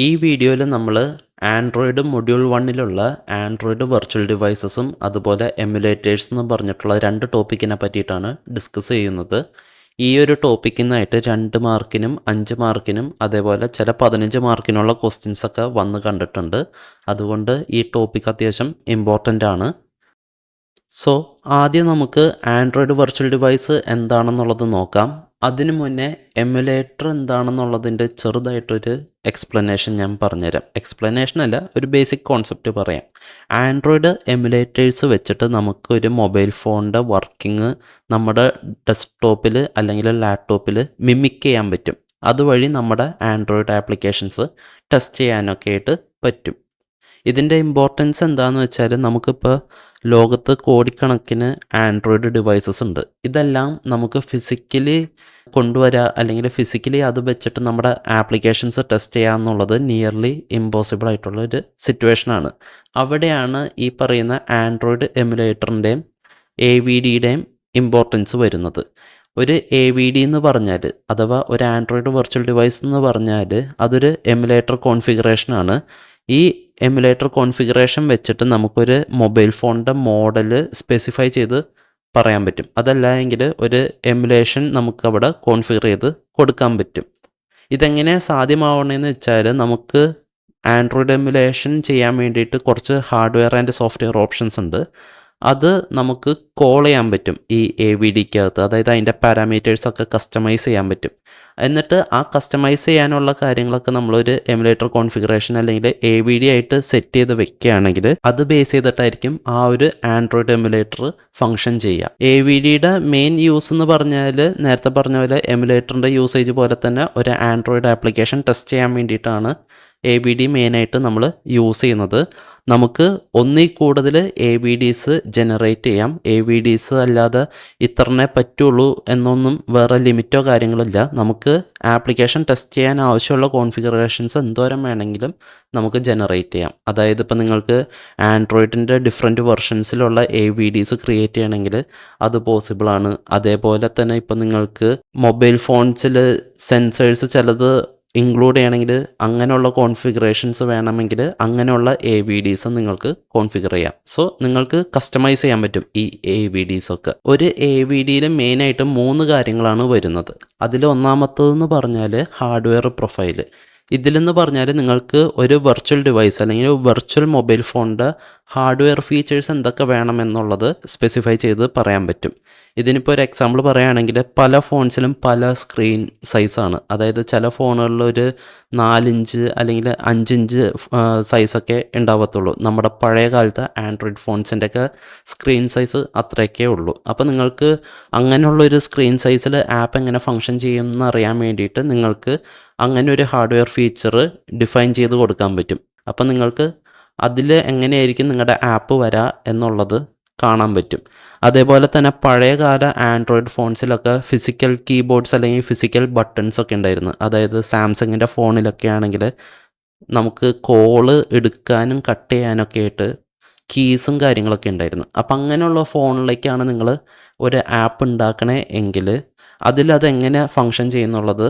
ഈ വീഡിയോയിൽ നമ്മൾ ആൻഡ്രോയിഡ് മൊഡ്യൂൾ 1ലുള്ള ആൻഡ്രോയിഡ് വെർച്വൽ ഡിവൈസസും അതുപോലെ എമുലേറ്റേഴ്സ് എന്ന് പറഞ്ഞിട്ടുള്ള രണ്ട് ടോപ്പിക്കിനെ പറ്റിയിട്ടാണ് ഡിസ്കസ് ചെയ്യുന്നത്. ഈ ഒരു ടോപ്പിക്കിനായിട്ട് 2 മാർക്കിനും 5 മാർക്കിനും അതേപോലെ ചില 15 മാർക്കിനുള്ള ക്വസ്റ്റ്യൻസൊക്കെ വന്ന് കണ്ടിട്ടുണ്ട്. അതുകൊണ്ട് ഈ ടോപ്പിക്ക് അത്യാവശ്യം ഇമ്പോർട്ടൻ്റ് ആണ്. സോ ആദ്യം നമുക്ക് ആൻഡ്രോയിഡ് വെർച്വൽ ഡിവൈസ് എന്താണെന്നുള്ളത് നോക്കാം. അതിനു മുന്നേ എമുലേറ്റർ എന്താണെന്നുള്ളതിൻ്റെ ചെറുതായിട്ടൊരു എക്സ്പ്ലനേഷൻ ഞാൻ പറഞ്ഞുതരാം. എക്സ്പ്ലനേഷൻ അല്ല, ഒരു ബേസിക് കോൺസെപ്റ്റ് പറയാം. ആൻഡ്രോയിഡ് എമുലേറ്റേഴ്സ് വെച്ചിട്ട് നമുക്കൊരു മൊബൈൽ ഫോണിൻ്റെ വർക്കിംഗ് നമ്മുടെ ഡെസ്ക്ടോപ്പിൽ അല്ലെങ്കിൽ ലാപ്ടോപ്പിൽ മിമിക് ചെയ്യാൻ പറ്റും. അതുവഴി നമ്മുടെ ആൻഡ്രോയിഡ് ആപ്ലിക്കേഷൻസ് ടെസ്റ്റ് ചെയ്യാനൊക്കെ ആയിട്ട് പറ്റും. ഇതിൻ്റെ ഇമ്പോർട്ടൻസ് എന്താണെന്ന് വെച്ചാൽ നമുക്കിപ്പോൾ ലോകത്ത് കോടിക്കണക്കിന് ആൻഡ്രോയിഡ് ഡിവൈസസ് ഉണ്ട്. ഇതെല്ലാം നമുക്ക് ഫിസിക്കലി കൊണ്ടുവരിക അല്ലെങ്കിൽ ഫിസിക്കലി അത് വെച്ചിട്ട് നമ്മുടെ ആപ്ലിക്കേഷൻസ് ടെസ്റ്റ് ചെയ്യുക എന്നുള്ളത് നിയർലി ഇമ്പോസിബിൾ ആയിട്ടുള്ളൊരു സിറ്റുവേഷനാണ്. അവിടെയാണ് ഈ പറയുന്ന ആൻഡ്രോയിഡ് എമുലേറ്ററിൻ്റെയും AVDയുടെയും ഇമ്പോർട്ടൻസ് വരുന്നത്. ഒരു AVD എന്ന് പറഞ്ഞാൽ അഥവാ ഒരു ആൻഡ്രോയിഡ് വെർച്വൽ ഡിവൈസ് എന്ന് പറഞ്ഞാൽ അതൊരു എമുലേറ്റർ കോൺഫിഗറേഷനാണ്. ഈ എമുലേറ്റർ കോൺഫിഗറേഷൻ വെച്ചിട്ട് നമുക്കൊരു മൊബൈൽ ഫോണിൻ്റെ മോഡൽ സ്പെസിഫൈ ചെയ്ത് പറയാൻ പറ്റും. അതല്ല എങ്കിൽ ഒരു എമുലേഷൻ നമുക്കവിടെ കോൺഫിഗർ ചെയ്ത് കൊടുക്കാൻ പറ്റും. ഇതെങ്ങനെ സാധ്യമാവണമെന്ന് വെച്ചാൽ നമുക്ക് ആൻഡ്രോയിഡ് എമുലേഷൻ ചെയ്യാൻ വേണ്ടിയിട്ട് കുറച്ച് ഹാർഡ്വെയർ ആൻഡ് സോഫ്റ്റ്വെയർ ഓപ്ഷൻസ് ഉണ്ട്. അത് നമുക്ക് കോൾ ചെയ്യാൻ പറ്റും ഈ AVDക്കകത്ത്. അതായത് അതിൻ്റെ പാരാമീറ്റേഴ്സൊക്കെ കസ്റ്റമൈസ് ചെയ്യാൻ പറ്റും. എന്നിട്ട് ആ കസ്റ്റമൈസ് ചെയ്യാനുള്ള കാര്യങ്ങളൊക്കെ നമ്മളൊരു എമുലേറ്റർ കോൺഫിഗറേഷൻ അല്ലെങ്കിൽ AVD ആയിട്ട് സെറ്റ് ചെയ്ത് വെക്കുകയാണെങ്കിൽ അത് ബേസ് ചെയ്തിട്ടായിരിക്കും ആ ഒരു ആൻഡ്രോയിഡ് എമുലേറ്റർ ഫങ്ഷൻ ചെയ്യുക. AVDയുടെ മെയിൻ യൂസ് എന്ന് പറഞ്ഞാൽ നേരത്തെ പറഞ്ഞ പോലെ എമുലേറ്ററിൻ്റെ യൂസേജ് പോലെ തന്നെ ഒരു ആൻഡ്രോയിഡ് ആപ്ലിക്കേഷൻ ടെസ്റ്റ് ചെയ്യാൻ വേണ്ടിയിട്ടാണ് AVD മെയിനായിട്ട് നമ്മൾ യൂസ് ചെയ്യുന്നത്. നമുക്ക് ഒന്നിൽ കൂടുതൽ AVDs ജനറേറ്റ് ചെയ്യാം. AVDs അല്ലാതെ ഇത്രനെ പറ്റുള്ളൂ എന്നൊന്നും വേറെ ലിമിറ്റോ കാര്യങ്ങളില്ല. നമുക്ക് ആപ്ലിക്കേഷൻ ടെസ്റ്റ് ചെയ്യാൻ ആവശ്യമുള്ള കോൺഫിഗറേഷൻസ് എന്തോരം വേണമെങ്കിലും നമുക്ക് ജനറേറ്റ് ചെയ്യാം. അതായത് ഇപ്പോൾ നിങ്ങൾക്ക് ആൻഡ്രോയിഡിൻ്റെ ഡിഫറെൻറ്റ് വെർഷൻസിലുള്ള AVDs ക്രിയേറ്റ് ചെയ്യണമെങ്കിൽ അത് പോസിബിളാണ്. അതേപോലെ തന്നെ ഇപ്പോൾ നിങ്ങൾക്ക് മൊബൈൽ ഫോൺസിൽ സെൻസേഴ്സ് ചിലത് ഇൻക്ലൂഡ് ചെയ്യണമെങ്കിൽ അങ്ങനെയുള്ള കോൺഫിഗറേഷൻസ് വേണമെങ്കിൽ അങ്ങനെയുള്ള AVDs നിങ്ങൾക്ക് കോൺഫിഗർ ചെയ്യാം. സോ നിങ്ങൾക്ക് കസ്റ്റമൈസ് ചെയ്യാൻ പറ്റും ഈ AVDs ഒക്കെ. ഒരു AVDയിൽ മെയിനായിട്ട് 3 കാര്യങ്ങളാണ് വരുന്നത്. അതിൽ ഒന്നാമത്തതെന്ന് പറഞ്ഞാൽ ഹാർഡ്വെയർ പ്രൊഫൈൽ. ഇതിലെന്ന് പറഞ്ഞാൽ നിങ്ങൾക്ക് ഒരു വെർച്വൽ ഡിവൈസ് അല്ലെങ്കിൽ വെർച്വൽ മൊബൈൽ ഫോണിൻ്റെ ഹാർഡ്വെയർ ഫീച്ചേഴ്സ് എന്തൊക്കെ വേണമെന്നുള്ളത് സ്പെസിഫൈ ചെയ്ത് പറയാൻ പറ്റും. ഇതിനിപ്പോൾ ഒരു എക്സാമ്പിൾ പറയുകയാണെങ്കിൽ പല ഫോൺസിലും പല സ്ക്രീൻ സൈസാണ്. അതായത് ചില ഫോണുകളിൽ ഒരു 4 ഇഞ്ച് അല്ലെങ്കിൽ 5 ഇഞ്ച് സൈസൊക്കെ ഉണ്ടാവത്തുള്ളൂ. നമ്മുടെ പഴയ കാലത്തെ ആൻഡ്രോയിഡ് ഫോൺസിൻ്റെയൊക്കെ സ്ക്രീൻ സൈസ് അത്രയൊക്കെ ഉള്ളൂ. അപ്പോൾ നിങ്ങൾക്ക് അങ്ങനെയുള്ളൊരു സ്ക്രീൻ സൈസിൽ ആപ്പ് എങ്ങനെ ഫങ്ഷൻ ചെയ്യും എന്നറിയാൻ വേണ്ടിയിട്ട് നിങ്ങൾക്ക് അങ്ങനെ ഒരു ഹാർഡ്വെയർ ഫീച്ചർ ഡിഫൈൻ ചെയ്ത് കൊടുക്കാൻ പറ്റും. അപ്പോൾ നിങ്ങൾക്ക് അതിൽ എങ്ങനെയായിരിക്കും നിങ്ങളുടെ ആപ്പ് വരിക എന്നുള്ളത് കാണാൻ പറ്റും. അതേപോലെ തന്നെ പഴയകാല ആൻഡ്രോയിഡ് ഫോൺസിലൊക്കെ ഫിസിക്കൽ കീബോർഡ്സ് അല്ലെങ്കിൽ ഫിസിക്കൽ ബട്ടൺസ് ഒക്കെ ഉണ്ടായിരുന്നു. അതായത് സാംസങ്ങിൻ്റെ ഫോണിലൊക്കെ ആണെങ്കിൽ നമുക്ക് കോള് എടുക്കാനും കട്ട് ചെയ്യാനൊക്കെ ആയിട്ട് കീസും കാര്യങ്ങളൊക്കെ ഉണ്ടായിരുന്നു. അപ്പം അങ്ങനെയുള്ള ഫോണിലേക്കാണ് നിങ്ങൾ ഒരു ആപ്പ് ഉണ്ടാക്കണേ എങ്കിൽ അതിലതെങ്ങനെ ഫങ്ഷൻ ചെയ്യുന്നുള്ളത്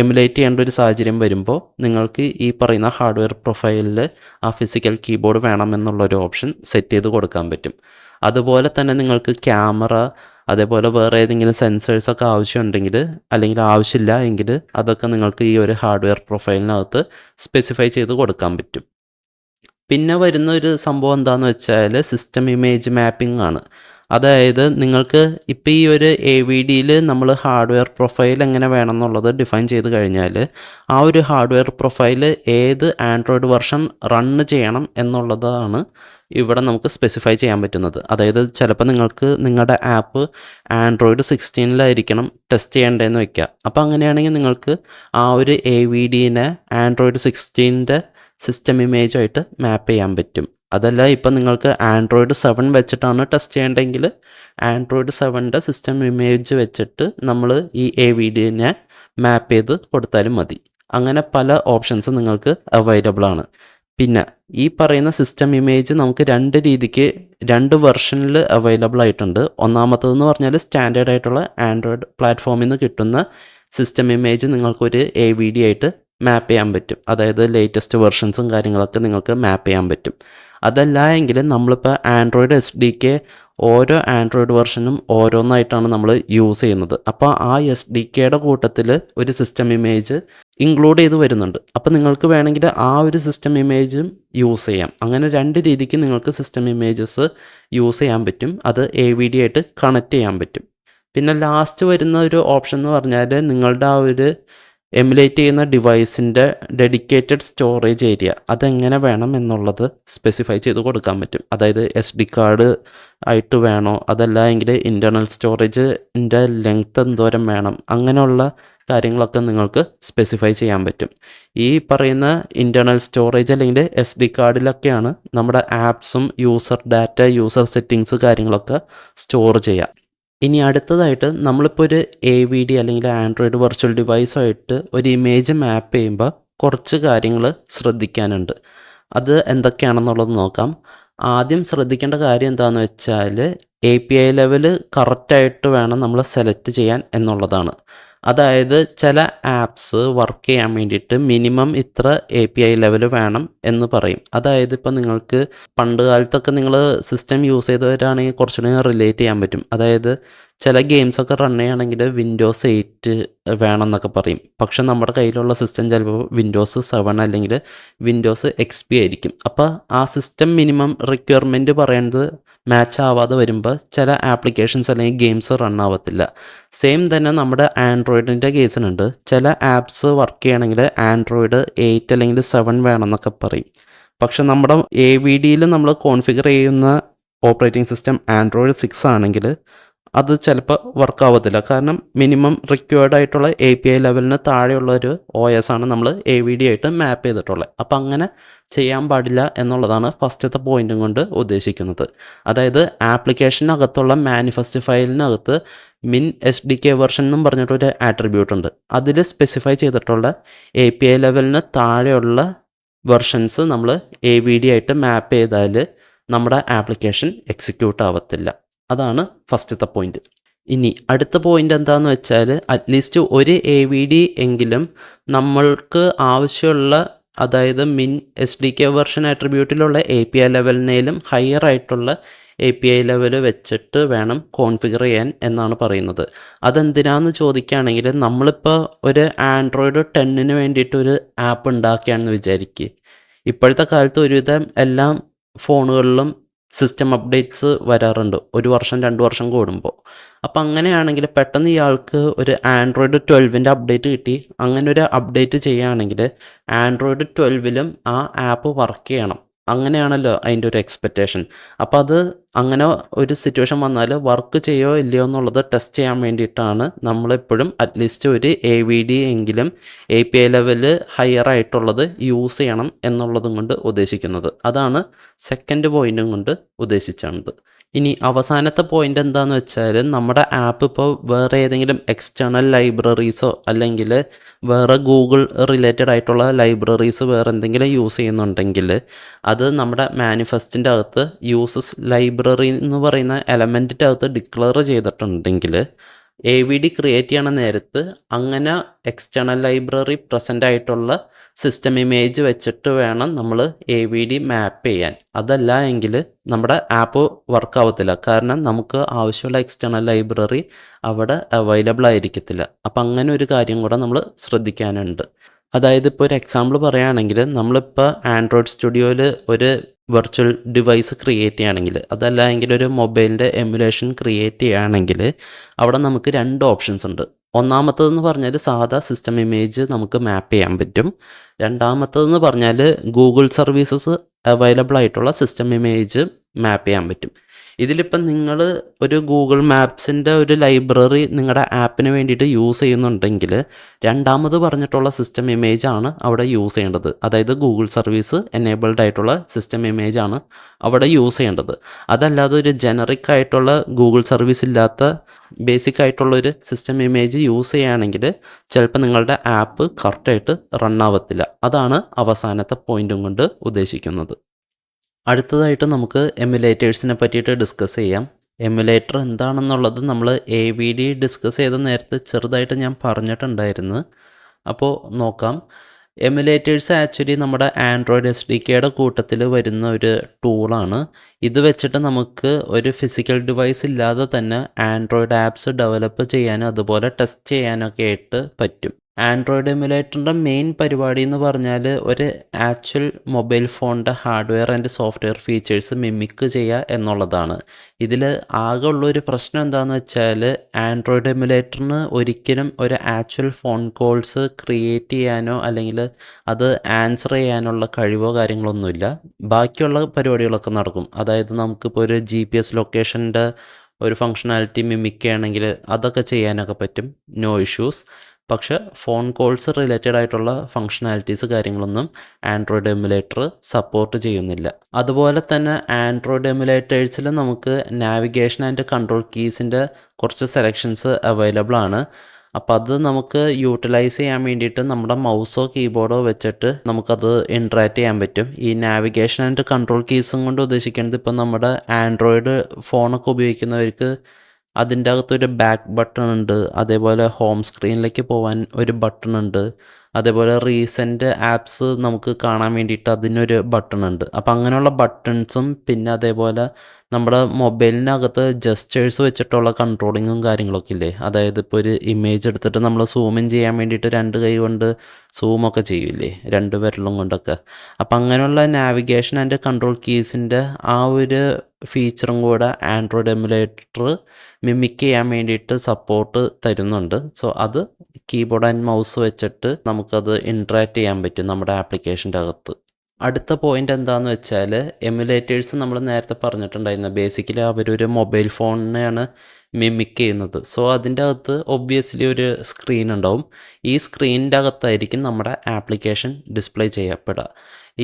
എമുലേറ്റ് ചെയ്യേണ്ട ഒരു സാഹചര്യം വരുമ്പോൾ നിങ്ങൾക്ക് ഈ പറയുന്ന ഹാർഡ്വെയർ പ്രൊഫൈലിൽ ആ ഫിസിക്കൽ കീബോർഡ് വേണമെന്നുള്ളൊരു ഓപ്ഷൻ സെറ്റ് ചെയ്ത് കൊടുക്കാൻ പറ്റും. അതുപോലെ തന്നെ നിങ്ങൾക്ക് ക്യാമറ അതേപോലെ വേറെ ഏതെങ്കിലും സെൻസേഴ്സൊക്കെ ആവശ്യമുണ്ടെങ്കിൽ അല്ലെങ്കിൽ ആവശ്യമില്ല എങ്കിൽ അതൊക്കെ നിങ്ങൾക്ക് ഈ ഒരു ഹാർഡ്വെയർ പ്രൊഫൈലിനകത്ത് സ്പെസിഫൈ ചെയ്ത് കൊടുക്കാൻ പറ്റും. പിന്നെ വരുന്ന ഒരു സംഭവം എന്താണെന്ന് വെച്ചാൽ സിസ്റ്റം ഇമേജ് മാപ്പിംഗ് ആണ്. അതായത് നിങ്ങൾക്ക് ഇപ്പോൾ ഈ ഒരു AVDയിൽ നമ്മൾ ഹാർഡ്വെയർ പ്രൊഫൈൽ എങ്ങനെ വേണമെന്നുള്ളത് ഡിഫൈൻ ചെയ്ത് കഴിഞ്ഞാൽ ആ ഒരു ഹാർഡ്വെയർ പ്രൊഫൈൽ ഏത് ആൻഡ്രോയിഡ് വെർഷൻ റണ്ണ് ചെയ്യണം എന്നുള്ളതാണ് ഇവിടെ നമുക്ക് സ്പെസിഫൈ ചെയ്യാൻ പറ്റുന്നത്. അതായത് ചിലപ്പോൾ നിങ്ങൾക്ക് നിങ്ങളുടെ ആപ്പ് ആൻഡ്രോയിഡ് 16 ടെസ്റ്റ് ചെയ്യേണ്ടതെന്ന് വെക്കുക. അപ്പോൾ അങ്ങനെയാണെങ്കിൽ നിങ്ങൾക്ക് ആ ഒരു AVDനെ ആൻഡ്രോയിഡ് 16 സിസ്റ്റം ഇമേജായിട്ട് മാപ്പ് ചെയ്യാൻ പറ്റും. അതല്ല ഇപ്പം നിങ്ങൾക്ക് ആൻഡ്രോയിഡ് 7 വെച്ചിട്ടാണ് ടെസ്റ്റ് ചെയ്യേണ്ടതെങ്കിൽ ആൻഡ്രോയിഡ് 7 സിസ്റ്റം ഇമേജ് വെച്ചിട്ട് നമ്മൾ ഈ AVDനെ മാപ്പ് ചെയ്ത് കൊടുത്താലും മതി. അങ്ങനെ പല ഓപ്ഷൻസ് നിങ്ങൾക്ക് അവൈലബിൾ ആണ്. പിന്നെ ഈ പറയുന്ന സിസ്റ്റം ഇമേജ് നമുക്ക് 2 രീതിക്ക് 2 വെർഷനിൽ അവൈലബിൾ ആയിട്ടുണ്ട്. ഒന്നാമത്തതെന്ന് പറഞ്ഞാൽ സ്റ്റാൻഡേർഡ് ആയിട്ടുള്ള ആൻഡ്രോയിഡ് പ്ലാറ്റ്ഫോമിൽ നിന്ന് കിട്ടുന്ന സിസ്റ്റം ഇമേജ് നിങ്ങൾക്കൊരു AVD ആയിട്ട് മാപ്പ് ചെയ്യാൻ പറ്റും. അതായത് ലേറ്റസ്റ്റ് വെർഷൻസും കാര്യങ്ങളൊക്കെ നിങ്ങൾക്ക് മാപ്പ് ചെയ്യാൻ പറ്റും. അതല്ല എങ്കിൽ നമ്മളിപ്പോൾ ആൻഡ്രോയിഡ് SDK ഓരോ ആൻഡ്രോയിഡ് വെർഷനും ഓരോന്നായിട്ടാണ് നമ്മൾ യൂസ് ചെയ്യുന്നത്. അപ്പോൾ ആ SDKയുടെ കൂട്ടത്തിൽ ഒരു സിസ്റ്റം ഇമേജ് ഇൻക്ലൂഡ് ചെയ്ത് വരുന്നുണ്ട്. അപ്പോൾ നിങ്ങൾക്ക് വേണമെങ്കിൽ ആ ഒരു സിസ്റ്റം ഇമേജും യൂസ് ചെയ്യാം. അങ്ങനെ രണ്ട് രീതിക്ക് നിങ്ങൾക്ക് സിസ്റ്റം ഇമേജസ് യൂസ് ചെയ്യാൻ പറ്റും. അത് AVD ആയിട്ട് കണക്ട് ചെയ്യാൻ പറ്റും. പിന്നെ ലാസ്റ്റ് വരുന്ന ഒരു ഓപ്ഷൻ എന്ന് പറഞ്ഞാൽ നിങ്ങളുടെ ആ ഒരു എമുലേറ്റ് ചെയ്യുന്ന ഡിവൈസിൻ്റെ ഡെഡിക്കേറ്റഡ് സ്റ്റോറേജ് ഏരിയ അതെങ്ങനെ വേണം എന്നുള്ളത് സ്പെസിഫൈ ചെയ്ത് കൊടുക്കാൻ പറ്റും. അതായത് SD കാർഡ് ആയിട്ട് വേണോ, അതല്ല എങ്കിൽ ഇൻറ്റേർണൽ സ്റ്റോറേജിൻ്റെ ലെങ്ത് എന്തോരം വേണം, അങ്ങനെയുള്ള കാര്യങ്ങളൊക്കെ നിങ്ങൾക്ക് സ്പെസിഫൈ ചെയ്യാൻ പറ്റും. ഈ പറയുന്ന ഇൻറ്റേർണൽ സ്റ്റോറേജ് അല്ലെങ്കിൽ SD കാർഡിലൊക്കെയാണ് നമ്മുടെ ആപ്സും യൂസർ ഡാറ്റ, യൂസർ സെറ്റിങ്സ് കാര്യങ്ങളൊക്കെ സ്റ്റോർ ചെയ്യുക. ഇനി അടുത്തതായിട്ട് നമ്മളിപ്പോൾ ഒരു AVD അല്ലെങ്കിൽ ആൻഡ്രോയിഡ് വെർച്വൽ ഡിവൈസുമായിട്ട് ഒരു ഇമേജ് മാപ്പ് ചെയ്യുമ്പോൾ കുറച്ച് കാര്യങ്ങൾ ശ്രദ്ധിക്കാനുണ്ട്. അത് എന്തൊക്കെയാണെന്നുള്ളത് നോക്കാം. ആദ്യം ശ്രദ്ധിക്കേണ്ട കാര്യം എന്താണെന്ന് വെച്ചാൽ API ലെവൽ കറക്റ്റായിട്ട് വേണം നമ്മൾ സെലക്ട് ചെയ്യാൻ എന്നുള്ളതാണ്. അതായത് ചില ആപ്സ് വർക്ക് ചെയ്യാൻ വേണ്ടിയിട്ട് മിനിമം ഇത്ര API ലെവൽ വേണം എന്ന് പറയും. അതായത് ഇപ്പോൾ നിങ്ങൾക്ക് പണ്ട് കാലത്തൊക്കെ നിങ്ങൾ സിസ്റ്റം യൂസ് ചെയ്തവരാണെങ്കിൽ കുറച്ചുകൂടി റിലേറ്റ് ചെയ്യാൻ പറ്റും. അതായത് ചില ഗെയിംസൊക്കെ റൺ ചെയ്യുകയാണെങ്കിൽ Windows 8 വേണമെന്നൊക്കെ പറയും. പക്ഷെ നമ്മുടെ കയ്യിലുള്ള സിസ്റ്റം ചിലപ്പോൾ Windows 7 അല്ലെങ്കിൽ Windows XP ആയിരിക്കും. അപ്പോൾ ആ സിസ്റ്റം മിനിമം റിക്വയർമെൻറ്റ് പറയുന്നത് മാച്ച് ആവാതെ വരുമ്പോൾ ചില ആപ്ലിക്കേഷൻസ് അല്ലെങ്കിൽ ഗെയിംസ് റൺ ആവത്തില്ല. സെയിം തന്നെ നമ്മുടെ ആൻഡ്രോയിഡിൻ്റെ കേസിനുണ്ട്. ചില ആപ്സ് വർക്ക് ചെയ്യണമെങ്കിൽ ആൻഡ്രോയിഡ് 8 അല്ലെങ്കിൽ 7 വേണമെന്നൊക്കെ പറയും. പക്ഷെ നമ്മുടെ AVDയിൽ നമ്മൾ കോൺഫിഗർ ചെയ്യുന്ന ഓപ്പറേറ്റിംഗ് സിസ്റ്റം ആൻഡ്രോയിഡ് 6 ആണെങ്കിൽ അത് ചിലപ്പോൾ വർക്ക് ആവത്തില്ല. കാരണം മിനിമം റിക്വയർഡ് ആയിട്ടുള്ള API ലെവലിന് താഴെയുള്ളൊരു OS ആണ് നമ്മൾ AVD ആയിട്ട് മാപ്പ് ചെയ്തിട്ടുള്ളത്. അപ്പം അങ്ങനെ ചെയ്യാൻ പാടില്ല എന്നുള്ളതാണ് ഫസ്റ്റത്തെ പോയിൻറ്റും കൊണ്ട് ഉദ്ദേശിക്കുന്നത്. അതായത് ആപ്ലിക്കേഷനകത്തുള്ള മാനിഫെസ്റ്റ് ഫയലിനകത്ത് SDK വെർഷൻ എന്നും പറഞ്ഞിട്ടൊരു ആട്രിബ്യൂട്ട് ഉണ്ട്. അതിൽ സ്പെസിഫൈ ചെയ്തിട്ടുള്ള API ലെവലിന് താഴെയുള്ള വെർഷൻസ് നമ്മൾ AVD ആയിട്ട് മാപ്പ് ചെയ്താൽ നമ്മുടെ ആപ്ലിക്കേഷൻ എക്സിക്യൂട്ട് ആവത്തില്ല. അതാണ് ഫസ്റ്റത്തെ പോയിന്റ്. ഇനി അടുത്ത പോയിന്റ് എന്താണെന്ന് വെച്ചാൽ അറ്റ്ലീസ്റ്റ് ഒരു AVD എങ്കിലും നമ്മൾക്ക് ആവശ്യമുള്ള, അതായത് SDK വെർഷൻ ആട്രിബ്യൂട്ടിലുള്ള API ലെവലിനേലും ഹയർ ആയിട്ടുള്ള API ലെവൽ വെച്ചിട്ട് വേണം കോൺഫിഗർ ചെയ്യാൻ എന്നാണ് പറയുന്നത്. അതെന്തിനാന്ന് ചോദിക്കുകയാണെങ്കിൽ നമ്മളിപ്പോൾ ഒരു ആൻഡ്രോയിഡ് 10 വേണ്ടിയിട്ടൊരു ആപ്പ് ഉണ്ടാക്കുകയാണെന്ന് വിചാരിക്കുക. ഇപ്പോഴത്തെ കാലത്ത് ഒരുവിധം എല്ലാ ഫോണുകളിലും സിസ്റ്റം അപ്ഡേറ്റ്സ് വരാറുണ്ട് 1 വർഷം 2 വർഷം കൂടുമ്പോൾ. അപ്പം അങ്ങനെയാണെങ്കിൽ പെട്ടെന്ന് ഇയാൾക്ക് ഒരു ആൻഡ്രോയിഡ് 12ൻ്റെ അപ്ഡേറ്റ് കിട്ടി. അങ്ങനെ ഒരു അപ്ഡേറ്റ് ചെയ്യുകയാണെങ്കിൽ ആൻഡ്രോയിഡ് 12ലും ആ ആപ്പ് വർക്ക് ചെയ്യണം. അങ്ങനെയാണല്ലോ അതിൻ്റെ ഒരു എക്സ്പെക്റ്റേഷൻ. അപ്പോൾ അത് അങ്ങനെ ഒരു സിറ്റുവേഷൻ വന്നാൽ വർക്ക് ചെയ്യോ ഇല്ലയോ എന്നുള്ളത് ടെസ്റ്റ് ചെയ്യാൻ വേണ്ടിയിട്ടാണ് നമ്മളെപ്പോഴും അറ്റ്ലീസ്റ്റ് ഒരു AVD എങ്കിലും API ലെവൽ ഹയർ ആയിട്ടുള്ളത് യൂസ് ചെയ്യണം എന്നുള്ളതും കൊണ്ട് ഉദ്ദേശിക്കുന്നത്. അതാണ് സെക്കൻഡ് പോയിൻറ്റും കൊണ്ട് ഉദ്ദേശിച്ചത്. ഇനി അവസാനത്തെ പോയിൻ്റ് എന്താണെന്ന് വെച്ചാൽ നമ്മുടെ ആപ്പ് ഇപ്പോൾ വേറെ ഏതെങ്കിലും എക്സ്റ്റേണൽ ലൈബ്രറീസോ അല്ലെങ്കിൽ വേറെ ഗൂഗിൾ റിലേറ്റഡ് ആയിട്ടുള്ള ലൈബ്രറീസ് വേറെ എന്തെങ്കിലും യൂസ് ചെയ്യുന്നുണ്ടെങ്കിൽ അത് നമ്മുടെ മാനിഫെസ്റ്റിൻ്റെ അകത്ത് യൂസസ് ലൈബ്രറി എന്ന് പറയുന്ന എലമെൻറ്റിൻ്റെ അകത്ത് ഡിക്ലെയർ ചെയ്തിട്ടുണ്ടെങ്കിൽ AVD ക്രിയേറ്റ് ചെയ്യണ നേരത്ത് അങ്ങനെ എക്സ്റ്റേണൽ ലൈബ്രറി പ്രസൻ്റ് ആയിട്ടുള്ള സിസ്റ്റം ഇമേജ് വെച്ചിട്ട് വേണം നമ്മൾ AVD മാപ്പ് ചെയ്യാൻ. അതല്ല എങ്കിൽ നമ്മുടെ ആപ്പ് വർക്ക് ആവത്തില്ല. കാരണം നമുക്ക് ആവശ്യമുള്ള എക്സ്റ്റേണൽ ലൈബ്രറി അവിടെ അവൈലബിൾ ആയിരിക്കത്തില്ല. അപ്പം അങ്ങനെ ഒരു കാര്യം കൂടെ നമ്മൾ ശ്രദ്ധിക്കാനുണ്ട്. അതായത് ഇപ്പോൾ ഒരു എക്സാമ്പിൾ പറയുകയാണെങ്കിൽ നമ്മളിപ്പോൾ ആൻഡ്രോയിഡ് സ്റ്റുഡിയോയിൽ ഒരു വെർച്വൽ ഡിവൈസ് ക്രിയേറ്റ് ചെയ്യുകയാണെങ്കിൽ, അതല്ല എങ്കിൽ ഒരു മൊബൈലിൻ്റെ എമുലേഷൻ ക്രിയേറ്റ് ചെയ്യുകയാണെങ്കിൽ അവിടെ നമുക്ക് 2 ഓപ്ഷൻസ് ഉണ്ട്. ഒന്നാമത്തതെന്ന് പറഞ്ഞാൽ സാധാ സിസ്റ്റം ഇമേജ് നമുക്ക് മാപ്പ് ചെയ്യാൻ പറ്റും. രണ്ടാമത്തതെന്ന് പറഞ്ഞാൽ ഗൂഗിൾ സർവീസസ് അവൈലബിൾ ആയിട്ടുള്ള സിസ്റ്റം ഇമേജ് മാപ്പ് ചെയ്യാൻ പറ്റും. ഇതിലിപ്പം നിങ്ങൾ ഒരു ഗൂഗിൾ മാപ്സിൻ്റെ ഒരു ലൈബ്രറി നിങ്ങളുടെ ആപ്പിന് വേണ്ടിയിട്ട് യൂസ് ചെയ്യുന്നുണ്ടെങ്കിൽ രണ്ടാമത് പറഞ്ഞിട്ടുള്ള സിസ്റ്റം ഇമേജ് ആണ് അവിടെ യൂസ് ചെയ്യേണ്ടത്. അതായത് ഗൂഗിൾ സർവീസ് എനേബിൾഡ് ആയിട്ടുള്ള സിസ്റ്റം ഇമേജ് ആണ് അവിടെ യൂസ് ചെയ്യേണ്ടത്. അതല്ലാതെ ഒരു ജനറിക് ആയിട്ടുള്ള ഗൂഗിൾ സർവീസ് ഇല്ലാത്ത ബേസിക് ആയിട്ടുള്ളൊരു സിസ്റ്റം ഇമേജ് യൂസ് ചെയ്യുകയാണെങ്കിൽ ചിലപ്പോൾ നിങ്ങളുടെ ആപ്പ് കറക്റ്റായിട്ട് റൺ ആവത്തില്ല. അതാണ് അവസാനത്തെ പോയിൻറ്റും കൊണ്ട് ഉദ്ദേശിക്കുന്നത്. അടുത്തതായിട്ട് നമുക്ക് എമുലേറ്റേഴ്സിനെ പറ്റിയിട്ട് ഡിസ്കസ് ചെയ്യാം. എമുലേറ്റർ എന്താണെന്നുള്ളത് നമ്മൾ AVD ഡിസ്കസ് ചെയ്ത നേരത്തെ ചെറുതായിട്ട് ഞാൻ പറഞ്ഞിട്ടുണ്ടായിരുന്നു. അപ്പോൾ നോക്കാം. എമുലേറ്റേഴ്സ് ആക്ച്വലി നമ്മുടെ ആൻഡ്രോയിഡ് എസ് ഡി കെയുടെ കൂട്ടത്തിൽ വരുന്ന ഒരു ടൂളാണ്. ഇത് വെച്ചിട്ട് നമുക്ക് ഒരു ഫിസിക്കൽ ഡിവൈസ് ഇല്ലാതെ തന്നെ ആൻഡ്രോയിഡ് ആപ്സ് ഡെവലപ്പ് ചെയ്യാനും അതുപോലെ ടെസ്റ്റ് ചെയ്യാനൊക്കെ ആയിട്ട് പറ്റും. ആൻഡ്രോയിഡ് എമുലേറ്ററിൻ്റെ മെയിൻ പരിപാടി എന്ന് പറഞ്ഞാൽ ഒരു ആക്ച്വൽ മൊബൈൽ ഫോണിൻ്റെ hardware and software features mimic ചെയ്യുക എന്നുള്ളതാണ്. ഇതിൽ ആകെ ഉള്ളൊരു പ്രശ്നം എന്താണെന്ന് വെച്ചാൽ ആൻഡ്രോയിഡ് എമുലേറ്ററിന് ഒരിക്കലും ഒരു ആക്ച്വൽ ഫോൺ കോൾസ് ക്രിയേറ്റ് ചെയ്യാനോ അല്ലെങ്കിൽ അത് ആൻസർ ചെയ്യാനുള്ള കഴിവോ കാര്യങ്ങളൊന്നുമില്ല. ബാക്കിയുള്ള പരിപാടികളൊക്കെ നടക്കും. അതായത് നമുക്കിപ്പോൾ ഒരു GPS ലൊക്കേഷൻ്റെ ഒരു ഫങ്ഷണാലിറ്റി മിമിക് ചെയ്യണമെങ്കിൽ അതൊക്കെ ചെയ്യാനൊക്കെ പറ്റും, നോ ഇഷ്യൂസ്. പക്ഷെ ഫോൺ കോൾസ് റിലേറ്റഡ് ആയിട്ടുള്ള ഫങ്ഷണാലിറ്റീസ് കാര്യങ്ങളൊന്നും ആൻഡ്രോയിഡ് എമുലേറ്റർ സപ്പോർട്ട് ചെയ്യുന്നില്ല. അതുപോലെ തന്നെ ആൻഡ്രോയിഡ് എമുലേറ്റേഴ്സിൽ നമുക്ക് നാവിഗേഷൻ ആൻഡ് കൺട്രോൾ കീസിൻ്റെ കുറച്ച് സെലക്ഷൻസ് അവൈലബിൾ ആണ്. അപ്പോൾ അത് നമുക്ക് യൂട്ടിലൈസ് ചെയ്യാൻ വേണ്ടിയിട്ട് നമ്മുടെ മൗസോ കീബോർഡോ വെച്ചിട്ട് നമുക്കത് ഇൻട്രാക്ട് ചെയ്യാൻ പറ്റും. ഈ നാവിഗേഷൻ ആൻഡ് കൺട്രോൾ കീസും കൊണ്ട് ഉദ്ദേശിക്കുന്നത് ഇപ്പം നമ്മുടെ ആൻഡ്രോയിഡ് ഫോണൊക്കെ ഉപയോഗിക്കുന്നവർക്ക് അതിൻ്റെ അകത്തൊരു ബാക്ക് ബട്ടൺ ഉണ്ട്, അതേപോലെ ഹോം സ്ക്രീനിലേക്ക് പോകാൻ ഒരു ബട്ടൺ ഉണ്ട്, അതേപോലെ റീസെൻ്റ് ആപ്സ് നമുക്ക് കാണാൻ വേണ്ടിയിട്ട് അതിനൊരു ബട്ടൺ ഉണ്ട്. അപ്പോൾ അങ്ങനെയുള്ള ബട്ടൺസും പിന്നെ അതേപോലെ നമ്മുടെ മൊബൈലിനകത്ത് ജസ്റ്റേഴ്സ് വെച്ചിട്ടുള്ള കൺട്രോളിങ്ങും കാര്യങ്ങളൊക്കെ ഇല്ലേ, അതായത് ഇപ്പോൾ ഒരു ഇമേജ് എടുത്തിട്ട് നമ്മൾ സൂമിൻ ചെയ്യാൻ വേണ്ടിയിട്ട് 2 കൈ കൊണ്ട് സൂമൊക്കെ ചെയ്യില്ലേ, 2 വിരലും കൊണ്ടൊക്കെ. അപ്പം അങ്ങനെയുള്ള നാവിഗേഷൻ ആൻഡ് കൺട്രോൾ കീസിൻ്റെ ആ ഒരു ഫീച്ചറും കൂടെ ആൻഡ്രോയിഡ് എമുലേറ്റർ മിമിക് ചെയ്യാൻ വേണ്ടിയിട്ട് സപ്പോർട്ട് തരുന്നുണ്ട്. സോ അത് കീബോർഡ് ആൻഡ് മൗസ് വെച്ചിട്ട് നമുക്കത് ഇൻട്രാക്ട് ചെയ്യാൻ പറ്റും നമ്മുടെ ആപ്ലിക്കേഷൻ്റെ അകത്ത്. അടുത്ത പോയിൻ്റ് എന്താണെന്ന് വെച്ചാൽ എമുലേറ്റേഴ്സ് നമ്മൾ നേരത്തെ പറഞ്ഞിട്ടുണ്ടായിരുന്നു, ബേസിക്കലി അവരൊരു മൊബൈൽ ഫോണിനെയാണ് മിമിക് ചെയ്യുന്നത്. സോ അതിൻ്റെ അകത്ത് ഒബ്വിയസ്ലി ഒരു സ്ക്രീൻ ഉണ്ടാവും. ഈ സ്ക്രീനിൻ്റെ അകത്തായിരിക്കും നമ്മുടെ ആപ്ലിക്കേഷൻ ഡിസ്പ്ലേ ചെയ്യപ്പെടുക.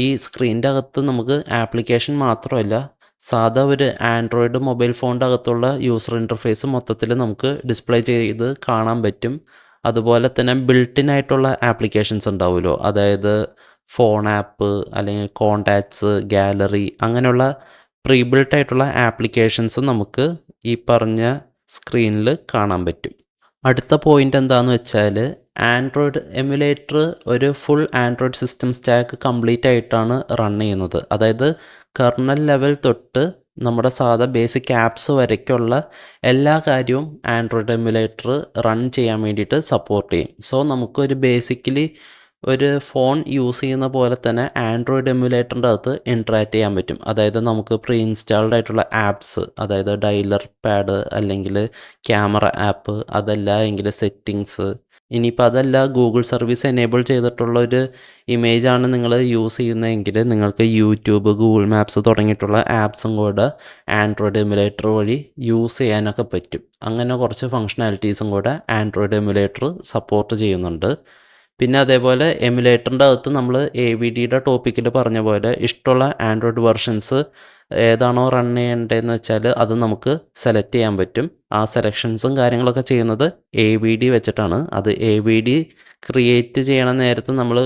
ഈ സ്ക്രീനിൻ്റെ അകത്ത് നമുക്ക് ആപ്ലിക്കേഷൻ മാത്രമല്ല, സാധാ ഒരു ആൻഡ്രോയിഡ് മൊബൈൽ ഫോണിൻ്റെ അകത്തുള്ള യൂസർ ഇൻ്റർഫേസ് മൊത്തത്തിൽ നമുക്ക് ഡിസ്പ്ലേ ചെയ്ത് കാണാൻ പറ്റും. അതുപോലെ തന്നെ ബിൽട്ടിൻ ആയിട്ടുള്ള ആപ്ലിക്കേഷൻസ് ഉണ്ടാവുമല്ലോ, അതായത് ഫോൺ ആപ്പ് അല്ലെങ്കിൽ കോണ്ടാക്ട്സ്, ഗാലറി, അങ്ങനെയുള്ള പ്രീ ബിൽട്ട് ആയിട്ടുള്ള ആപ്ലിക്കേഷൻസ് നമുക്ക് ഈ പറഞ്ഞ സ്ക്രീനിൽ കാണാൻ പറ്റും. അടുത്ത പോയിൻ്റ് എന്താണെന്ന് വെച്ചാൽ ആൻഡ്രോയിഡ് എമുലേറ്റർ ഒരു full Android system stack complete ആയിട്ടാണ് റൺ ചെയ്യുന്നത്. അതായത് കർണൽ ലെവൽ തൊട്ട് നമ്മുടെ സാധാ ബേസിക് ആപ്സ് വരയ്ക്കുള്ള എല്ലാ കാര്യവും ആൻഡ്രോയിഡ് എമുലേറ്റർ റൺ ചെയ്യാൻ വേണ്ടിയിട്ട് സപ്പോർട്ട് ചെയ്യും. സോ നമുക്കൊരു ബേസിക്കലി ഒരു ഫോൺ യൂസ് ചെയ്യുന്ന പോലെ തന്നെ ആൻഡ്രോയിഡ് എമുലേറ്ററിൻ്റെ അകത്ത് ഇൻട്രാക്ട് ചെയ്യാൻ പറ്റും. അതായത് നമുക്ക് പ്രീ ഇൻസ്റ്റാൾഡ് ആയിട്ടുള്ള ആപ്സ്, അതായത് ഡയലർ പാഡ് അല്ലെങ്കിൽ ക്യാമറ ആപ്പ്, അതല്ല എങ്കിൽ സെറ്റിങ്സ്, ഇനിയിപ്പോൾ അതല്ല ഗൂഗിൾ സർവീസ് എനേബിൾ ചെയ്തിട്ടുള്ള ഒരു ഇമേജാണ് നിങ്ങൾ യൂസ് ചെയ്യുന്നതെങ്കിൽ നിങ്ങൾക്ക് യൂട്യൂബ്, ഗൂഗിൾ മാപ്സ് തുടങ്ങിയിട്ടുള്ള ആപ്സും കൂടെ ആൻഡ്രോയിഡ് എമുലേറ്റർ വഴി യൂസ് ചെയ്യാനൊക്കെ പറ്റും. അങ്ങനെ കുറച്ച് ഫങ്ഷണാലിറ്റീസും കൂടെ ആൻഡ്രോയിഡ് എമുലേറ്റർ സപ്പോർട്ട് ചെയ്യുന്നുണ്ട്. പിന്നെ അതേപോലെ എമുലേറ്ററിൻ്റെ അകത്ത് നമ്മൾ AVDയുടെ ടോപ്പിക്കിൽ പറഞ്ഞ പോലെ ഇഷ്ടമുള്ള ആൻഡ്രോയിഡ് വെർഷൻസ് ഏതാണോ റൺ ചെയ്യേണ്ടതെന്ന് വെച്ചാൽ അത് നമുക്ക് സെലക്ട് ചെയ്യാൻ പറ്റും. ആ സെലക്ഷൻസും കാര്യങ്ങളൊക്കെ ചെയ്യുന്നത് AVD വെച്ചിട്ടാണ്. അത് AVD ക്രിയേറ്റ് ചെയ്യണ നേരത്ത് നമ്മൾ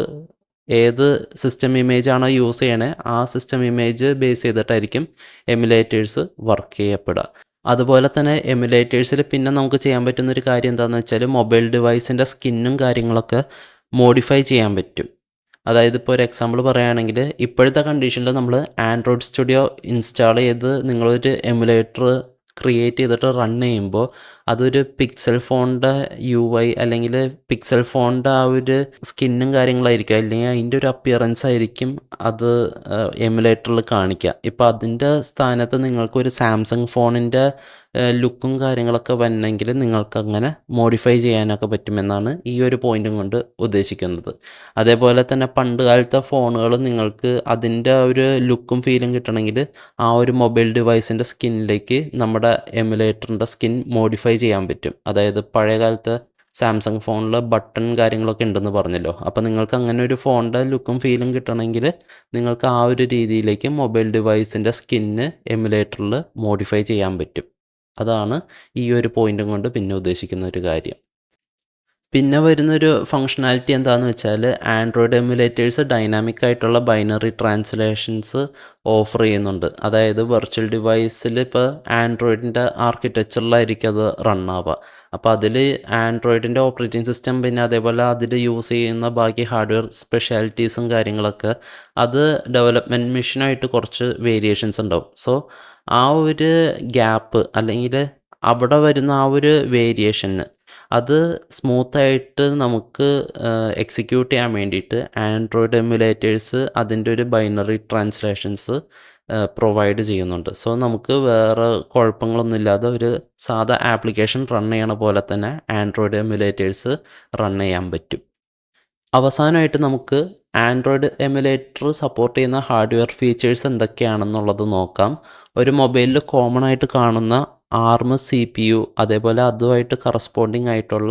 ഏത് സിസ്റ്റം ഇമേജ് ആണോ യൂസ് ചെയ്യണേ ആ സിസ്റ്റം ഇമേജ് ബേസ് ചെയ്തിട്ടായിരിക്കും എമുലേറ്റേഴ്സ് വർക്ക് ചെയ്യപ്പെടുക. അതുപോലെ തന്നെ എമുലേറ്റേഴ്സിൽ പിന്നെ നമുക്ക് ചെയ്യാൻ പറ്റുന്നൊരു കാര്യം എന്താണെന്ന് വെച്ചാൽ മൊബൈൽ ഡിവൈസിൻ്റെ സ്കിന്നും കാര്യങ്ങളൊക്കെ മോഡിഫൈ ചെയ്യാൻ പറ്റും. അതായത് ഇപ്പോൾ ഒരു എക്സാമ്പിൾ പറയുകയാണെങ്കിൽ ഇപ്പോഴത്തെ കണ്ടീഷനിൽ നമ്മൾ ആൻഡ്രോയിഡ് സ്റ്റുഡിയോ ഇൻസ്റ്റാൾ ചെയ്ത് നിങ്ങളൊരു എമുലേറ്റർ ക്രിയേറ്റ് ചെയ്തിട്ട് റൺ ചെയ്യുമ്പോൾ അതൊരു പിക്സൽ ഫോണിൻ്റെ UI അല്ലെങ്കിൽ പിക്സൽ ഫോണിൻ്റെ ആ ഒരു സ്കിന്നും കാര്യങ്ങളായിരിക്കും, അല്ലെങ്കിൽ അതിൻ്റെ ഒരു അപ്പിയറൻസ് ആയിരിക്കും അത് എമുലേറ്ററിൽ കാണിക്കുക. ഇപ്പോൾ അതിൻ്റെ സ്ഥാനത്ത് നിങ്ങൾക്കൊരു സാംസങ് ഫോണിൻ്റെ ലുക്കും കാര്യങ്ങളൊക്കെ വരണമെങ്കിൽ നിങ്ങൾക്കങ്ങനെ മോഡിഫൈ ചെയ്യാനൊക്കെ പറ്റുമെന്നാണ് ഈ ഒരു പോയിൻറ്റും കൊണ്ട് ഉദ്ദേശിക്കുന്നത്. അതേപോലെ തന്നെ പണ്ട് കാലത്തെ ഫോണുകൾ നിങ്ങൾക്ക് അതിൻ്റെ ഒരു ലുക്കും ഫീലും കിട്ടണമെങ്കിൽ ആ ഒരു മൊബൈൽ ഡിവൈസിൻ്റെ സ്കിന്നിലേക്ക് നമ്മുടെ എമുലേറ്ററിൻ്റെ സ്കിൻ മോഡിഫൈ ചെയ്യാൻ പറ്റും. അതായത് പഴയ കാലത്ത് സാംസങ് ഫോണിൽ ബട്ടൺ കാര്യങ്ങളൊക്കെ ഉണ്ടെന്ന് പറഞ്ഞല്ലോ, അപ്പോൾ നിങ്ങൾക്ക് അങ്ങനെ ഒരു ഫോണിൻ്റെ ലുക്കും ഫീലും കിട്ടണമെങ്കിൽ നിങ്ങൾക്ക് ആ ഒരു രീതിയിലേക്ക് മൊബൈൽ ഡിവൈസിൻ്റെ സ്കിന്ന് എമുലേറ്ററിൽ മോഡിഫൈ ചെയ്യാൻ പറ്റും. അതാണ് ഈ ഒരു പോയിൻറ്റും കൊണ്ട് പിന്നെ ഉദ്ദേശിക്കുന്ന ഒരു കാര്യം. പിന്നെ വരുന്നൊരു ഫങ്ഷണാലിറ്റി എന്താണെന്ന് വെച്ചാൽ ആൻഡ്രോയിഡ് എമുലേറ്റേഴ്സ് ഡൈനാമിക് ആയിട്ടുള്ള ബൈനറി ട്രാൻസ്ലേഷൻസ് ഓഫർ ചെയ്യുന്നുണ്ട്. അതായത് വെർച്വൽ ഡിവൈസിൽ ഇപ്പോൾ ആൻഡ്രോയിഡിൻ്റെ ആർക്കിടെക്ചറിലായിരിക്കും അത് റൺ ആവുക. അപ്പോൾ അതിൽ ആൻഡ്രോയിഡിൻ്റെ ഓപ്പറേറ്റിംഗ് സിസ്റ്റം പിന്നെ അതേപോലെ അതിൽ യൂസ് ചെയ്യുന്ന ബാക്കി ഹാർഡ്വെയർ സ്പെഷ്യാലിറ്റീസും കാര്യങ്ങളൊക്കെ അത് ഡെവലപ്മെൻറ്റ് മിഷനായിട്ട് കുറച്ച് വേരിയേഷൻസ് ഉണ്ടാവും. സോ ആ ഒരു ഗ്യാപ്പ് അല്ലെങ്കിൽ അവിടെ വരുന്ന ആ ഒരു വേരിയേഷന് അത് സ്മൂത്തായിട്ട് നമുക്ക് എക്സിക്യൂട്ട് ചെയ്യാൻ വേണ്ടിയിട്ട് ആൻഡ്രോയിഡ് എമുലേറ്റേഴ്സ് അതിൻ്റെ ഒരു ബൈനറി ട്രാൻസ്ലേഷൻസ് പ്രൊവൈഡ് ചെയ്യുന്നുണ്ട്. സോ നമുക്ക് വേറെ കുഴപ്പങ്ങളൊന്നുമില്ലാതെ ഒരു സാധാ ആപ്ലിക്കേഷൻ റൺ ചെയ്യണ പോലെ തന്നെ ആൻഡ്രോയിഡ് എമുലേറ്റേഴ്സ് റൺ ചെയ്യാൻ പറ്റും. അവസാനമായിട്ട് നമുക്ക് ആൻഡ്രോയിഡ് എമുലേറ്റർ സപ്പോർട്ട് ചെയ്യുന്ന ഹാർഡ്വെയർ ഫീച്ചേഴ്സ് എന്തൊക്കെയാണെന്നുള്ളത് നോക്കാം. ഒരു മൊബൈലിൽ കോമൺ ആയിട്ട് കാണുന്ന ആർമ് CPU അതേപോലെ അതുമായിട്ട് കറസ്പോണ്ടിങ് ആയിട്ടുള്ള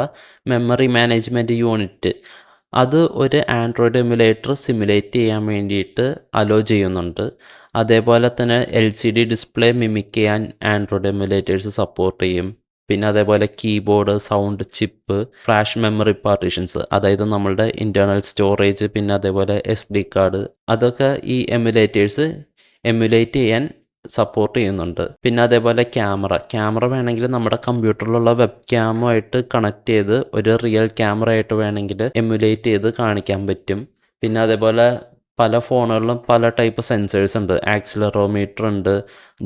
മെമ്മറി മാനേജ്മെൻറ്റ് യൂണിറ്റ് അത് ഒരു ആൻഡ്രോയിഡ് എമുലേറ്റർ സിമുലേറ്റ് ചെയ്യാൻ വേണ്ടിയിട്ട് അലോ ചെയ്യുന്നുണ്ട്. അതേപോലെ തന്നെ LCD ഡിസ്പ്ലേ മിമിക് ചെയ്യാൻ ആൻഡ്രോയിഡ് എമുലേറ്റേഴ്സ് സപ്പോർട്ട് ചെയ്യും. പിന്നെ അതേപോലെ keyboard, sound chip, flash memory partitions, അതായത് നമ്മളുടെ ഇൻറ്റേർണൽ സ്റ്റോറേജ്, പിന്നെ അതേപോലെ SD കാർഡ്, അതൊക്കെ ഈ എമുലേറ്റേഴ്സ് എമുലേറ്റ് ചെയ്യാൻ സപ്പോർട്ട് ചെയ്യുന്നുണ്ട്. പിന്നെ അതേപോലെ ക്യാമറ വേണമെങ്കിൽ നമ്മുടെ കമ്പ്യൂട്ടറിലുള്ള വെബ് ക്യാമുമായിട്ട് കണക്ട് ചെയ്ത് ഒരു റിയൽ ക്യാമറ ആയിട്ട് വേണമെങ്കിൽ എമുലേറ്റ് ചെയ്ത് കാണിക്കാൻ പറ്റും. പിന്നെ അതേപോലെ പല ഫോണുകളിലും പല ടൈപ്പ് സെൻസേഴ്സ് ഉണ്ട്. ആക്സിലറോമീറ്റർ ഉണ്ട്,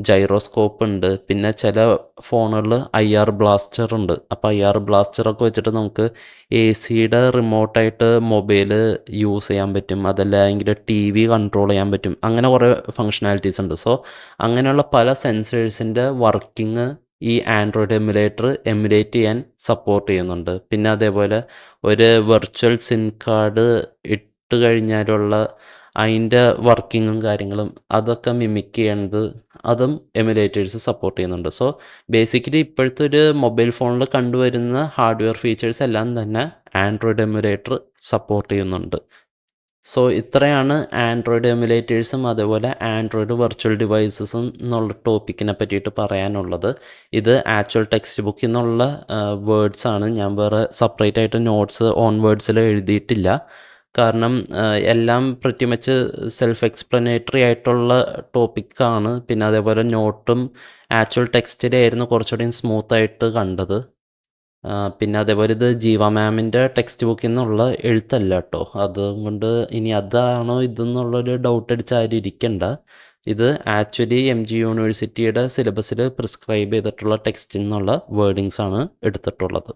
ജൈറോസ്കോപ്പ് ഉണ്ട്, പിന്നെ ചില ഫോണുകളിൽ IR ബ്ലാസ്റ്റർ ഉണ്ട്. അപ്പോൾ IR ബ്ലാസ്റ്ററൊക്കെ വെച്ചിട്ട് നമുക്ക് AC-യുടെ റിമോട്ടായിട്ട് മൊബൈൽ യൂസ് ചെയ്യാൻ പറ്റും, അതല്ലെങ്കിൽ TV കൺട്രോൾ ചെയ്യാൻ പറ്റും. അങ്ങനെ കുറേ ഫങ്ഷണാലിറ്റീസ് ഉണ്ട്. സോ അങ്ങനെയുള്ള പല സെൻസേഴ്സിൻ്റെ വർക്കിംഗ് ഈ ആൻഡ്രോയിഡ് എമുലേറ്റർ എമുലേറ്റ് ചെയ്യാൻ സപ്പോർട്ട് ചെയ്യുന്നുണ്ട്. പിന്നെ അതേപോലെ ഒരു വെർച്വൽ സിം കാർഡ് ഇട്ട് കഴിഞ്ഞാലുള്ള അതിൻ്റെ വർക്കിങ്ങും കാര്യങ്ങളും അതൊക്കെ മിമിക് ചെയ്യേണ്ടത് അതും എമുലേറ്റേഴ്സ് സപ്പോർട്ട് ചെയ്യുന്നുണ്ട്. സോ ബേസിക്കലി ഇപ്പോഴത്തെ ഒരു മൊബൈൽ ഫോണിൽ കണ്ടുവരുന്ന ഹാർഡ്വെയർ ഫീച്ചേഴ്സ് എല്ലാം തന്നെ ആൻഡ്രോയിഡ് എമുലേറ്റർ സപ്പോർട്ട് ചെയ്യുന്നുണ്ട്. സോ ഇത്രയാണ് ആൻഡ്രോയിഡ് എമുലേറ്റേഴ്സും അതേപോലെ ആൻഡ്രോയിഡ് വെർച്വൽ ഡിവൈസസും എന്നുള്ള ടോപ്പിക്കിനെ പറ്റിയിട്ട് പറയാനുള്ളത്. ഇത് ആക്ച്വൽ ടെക്സ്റ്റ് ബുക്കിൽ നിന്നുള്ള വേർഡ്സാണ്. ഞാൻ വേറെ സെപ്പറേറ്റ് ആയിട്ട് നോട്ട്സ് ഓൺ വേർഡ്സിൽ എഴുതിയിട്ടില്ല. കാരണം എല്ലാം പ്രറ്റി മച്ച് സെൽഫ് എക്സ്പ്ലനേറ്ററി ആയിട്ടുള്ള ടോപ്പിക്കാണ്. പിന്നെ അതേപോലെ നോട്ടും ആക്ച്വൽ ടെക്സ്റ്റിലായിരുന്നു കുറച്ചുകൂടി സ്മൂത്തായിട്ട് കണ്ടത്. പിന്നെ അതേപോലെ ഇത് ജീവ മാമിൻ്റെ ടെക്സ്റ്റ് ബുക്കിൽ നിന്നുള്ള എഴുത്തല്ല കേട്ടോ. അതുകൊണ്ട് ഇനി അതാണോ ഇതെന്നുള്ളൊരു ഡൗട്ട് അടിച്ച് ആരും ഇരിക്കണ്ട. ഇത് ആക്ച്വലി MG യൂണിവേഴ്സിറ്റിയുടെ സിലബസിൽ പ്രിസ്ക്രൈബ് ചെയ്തിട്ടുള്ള ടെക്സ്റ്റിൽ നിന്നുള്ള വേർഡിങ്സ് ആണ് എടുത്തിട്ടുള്ളത്.